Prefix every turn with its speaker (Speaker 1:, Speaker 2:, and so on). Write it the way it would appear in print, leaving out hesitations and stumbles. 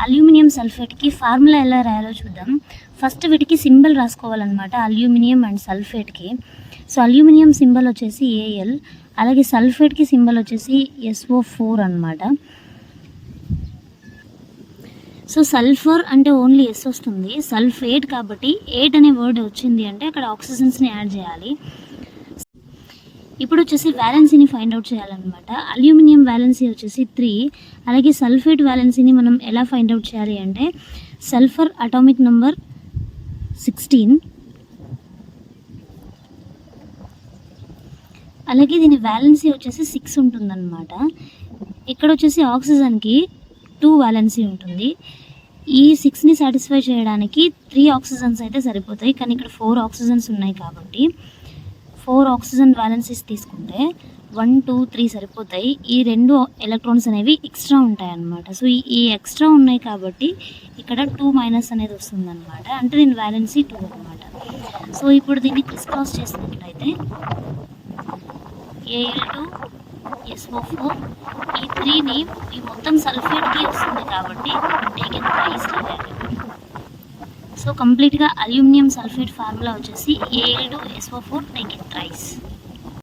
Speaker 1: Aluminium సల్ఫేట్కి formula ఎలా రాయాలో చూద్దాం. ఫస్ట్ వీటికి సింబల్ రాసుకోవాలన్నమాట, అల్యూమినియం అండ్ సల్ఫేట్కి. సో అల్యూమినియం సింబల్ వచ్చేసి AL, అలాగే సల్ఫేట్కి సింబల్ వచ్చేసి SO4 అనమాట. సో సల్ఫర్ అంటే ఓన్లీ S వస్తుంది, సల్ఫేట్ కాబట్టి 8 అనే వర్డ్ వచ్చింది అంటే అక్కడ ఆక్సిజన్స్ని యాడ్ చేయాలి. ఇప్పుడు వచ్చేసి వ్యాలెన్సీని ఫైండ్ అవుట్ చేయాలన్నమాట. అల్యూమినియం వ్యాలెన్సీ వచ్చేసి 3, అలాగే సల్ఫేట్ వ్యాలెన్సీని మనం ఎలా ఫైండ్ అవుట్ చేయాలి అంటే సల్ఫర్ అటామిక్ నెంబర్ 16, అలాగే దీని వ్యాలెన్సీ వచ్చేసి 6 ఉంటుందన్నమాట. ఇక్కడ వచ్చేసి ఆక్సిజన్కి 2 వ్యాలెన్సీ ఉంటుంది. ఈ 6ని సాటిస్ఫై చేయడానికి 3 ఆక్సిజన్స్ అయితే సరిపోతాయి, కానీ ఇక్కడ 4 ఆక్సిజన్స్ ఉన్నాయి కాబట్టి 4 ఆక్సిజన్ వ్యాలెన్సీస్ తీసుకుంటే 1, 2, 3 సరిపోతాయి. ఈ 2 ఎలక్ట్రాన్స్ అనేవి ఎక్స్ట్రా ఉంటాయి అన్నమాట. సో ఈ ఎక్స్ట్రా ఉన్నాయి కాబట్టి ఇక్కడ 2 మైనస్ అనేది వస్తుందన్నమాట, అంటే దీని వ్యాలెన్సీ 2 అనమాట. సో ఇప్పుడు దీన్ని క్రిస్ క్రాస్ చేసినట్లయితే Al2SO4, ఈ 3ని ఈ మొత్తం సల్ఫేట్కి వస్తుంది కాబట్టి టేకెన్ థ్రైస్ రాయాలి. సో కంప్లీట్గా అల్యూమినియం సల్ఫేట్ ఫార్ములా వచ్చేసి Al2SO4 టేకెన్ థ్రైస్.